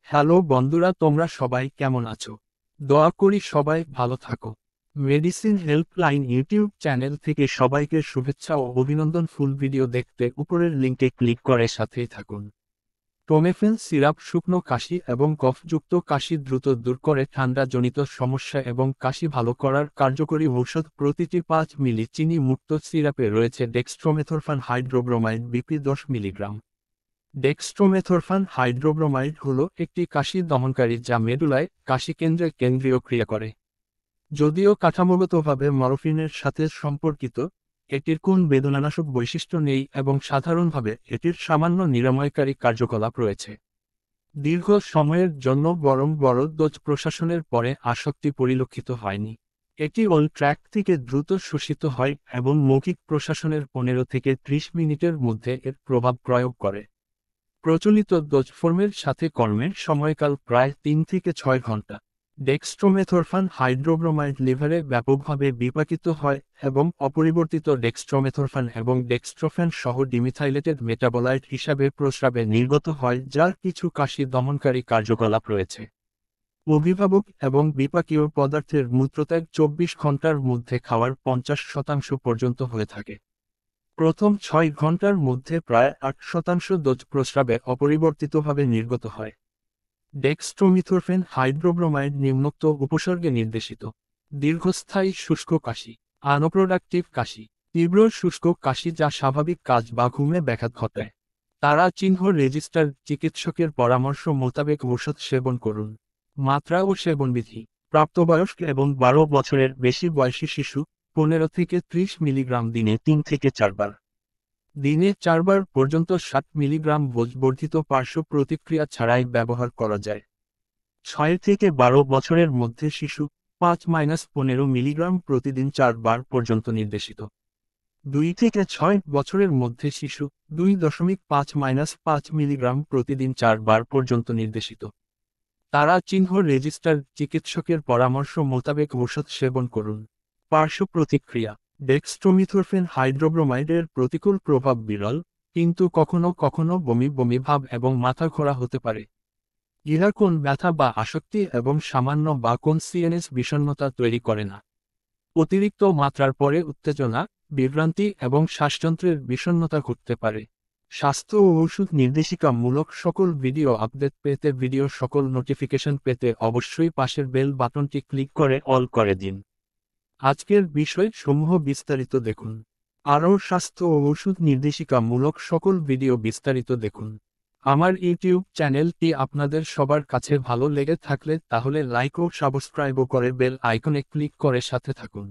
Hello বন্ধুরা, তোমরা সবাই কেমন আছো? দোয়া করি সবাই ভালো থাকো। মেডিসিন হেল্পলাইন ইউটিউব চ্যানেল থেকে সবাইকে শুভেচ্ছা ও অভিনন্দন। ফুল ভিডিও দেখতে উপরের লিঙ্কে ক্লিক করে সাথেই থাকুন। টোমেফেন সিরাপ শুকনো কাশি এবং কফযুক্ত কাশি দ্রুত দূর করে ঠান্ডাজনিত সমস্যা এবং কাশি ভালো করার কার্যকরী ঔষধ। প্রতিটি 5 মিলি চিনি মুক্ত সিরাপে রয়েছে dextromethorphan hydrobromide BP 10 milligram. Dextromethorphan hydrobromide হল একটি কাশি দমনকারী যা মেডুলায় কাশি কেন্দ্রে কেন্দ্রীয় ক্রিয়া করে। যদিও কাঠামোগতভাবে মরফিনের সাথে সম্পর্কিত, এটির কোন বেদনানাশক বৈশিষ্ট্য নেই এবং সাধারণভাবে এটির সামান্য নিরাময়কারী কার্যকলাপ রয়েছে। দীর্ঘ সময়ের জন্য বড় ডোজ প্রশাসনের পরে আসক্তি পরিলক্ষিত হয়নি। এটি ওল ট্র্যাক থেকে দ্রুত শোষিত হয় এবং মৌখিক প্রশাসনের 15 থেকে 30 মিনিটের মধ্যে এর প্রভাব প্রয়োগ করে। প্রচলিত ডোজ ফর্মের সাথে কর্মের সময়কাল প্রায় 3 থেকে 6 ঘন্টা। ডেক্সট্রোমেথরফান হাইড্রোব্রোমাইড লিভারে ব্যাপকভাবে বিপাকিত হয় এবং অপরিবর্তিত ডেক্সট্রোমেথরফান এবং ডেক্সট্রোফেন সহ ডিমিথাইলেটেড মেটাবোলাইট হিসাবে প্রস্রাবে নির্গত হয়, যার কিছু কাশি দমনকারী কার্যকলাপ রয়েছে। অভিভাবক এবং বিপাকীয় পদার্থের মূত্রত্যাগ 24 ঘন্টার মধ্যে খাওয়ার 50% পর্যন্ত হয়ে থাকে। প্রথম 6 ঘন্টার মধ্যে প্রায় 8% ডোজ প্রস্রাবে অপরিবর্তিতভাবে নির্গত হয়। ডেক্সট্রোমিথরফেন হাইড্রোব্রোমাইড নিম্নোক্ত উপসর্গে নির্দেশিত: দীর্ঘস্থায়ী শুষ্ক কাশি, আনপ্রোডাক্টিভ কাশি, তীব্র শুষ্ক কাশি যা স্বাভাবিক কাজ বা ঘুমে ব্যাঘাত ঘটায়। তারা চিহ্ন রেজিস্টার চিকিৎসকের পরামর্শ মোতাবেক ঔষধ সেবন করুন। মাত্রা ও সেবনবিধি: প্রাপ্তবয়স্ক এবং 12 বছরের বেশি বয়সী শিশু 15 থেকে 30 মিলিগ্রাম দিনে 3 থেকে 4 বার। দিনে 4 বার পর্যন্ত 60 মিলিগ্রাম বর্ধিত পার্শ্ব প্রতিক্রিয়া ছাড়াই ব্যবহার করা যায়। 6 থেকে 12 বছরের মধ্যে শিশু 5-15 মিলিগ্রাম প্রতিদিন 4 বার পর্যন্ত নির্দেশিত। 2 থেকে 6 বছরের মধ্যে শিশু 2.5-5 মিলিগ্রাম প্রতিদিন 4 বার পর্যন্ত নির্দেশিত। তারা চিহ্ন রেজিস্টার চিকিৎসকের পরামর্শ মোতাবেক ঔষধ সেবন করুন। পার্শ্ব প্রতিক্রিয়া: ডেক্সট্রোমিথরফেন হাইড্রোব্রোমাইডের প্রতিকূল প্রভাব বিরল, কিন্তু কখনো কখনো বমি বমি ভাব এবং মাথা ঘোরা হতে পারে। ইহা কোন ব্যথা বা আসক্তি এবং সামান্য বা কোন সিএনএস বিষণ্ণতা তৈরি করে না। অতিরিক্ত মাত্রার পরে উত্তেজনা, বিভ্রান্তি এবং শ্বাসযন্ত্রের বিষণ্ণতা ঘটতে পারে। স্বাস্থ্য ও ওষুধ নির্দেশিকামূলক সকল ভিডিও আপডেট পেতে সকল নোটিফিকেশন পেতে অবশ্যই পাশের বেল বাটনটি ক্লিক করে অল করে দিন। আজকের বিষয় সমূহ বিস্তারিত দেখুন। আরও স্বাস্থ্য ও ওষুধ নির্দেশিকামূলক সকল ভিডিও বিস্তারিত দেখুন। আমার ইউটিউব চ্যানেলটি আপনাদের সবার কাছে ভালো লেগে থাকলে তাহলে লাইক ও সাবস্ক্রাইবও করে বেল আইকনে ক্লিক করে সাথে থাকুন।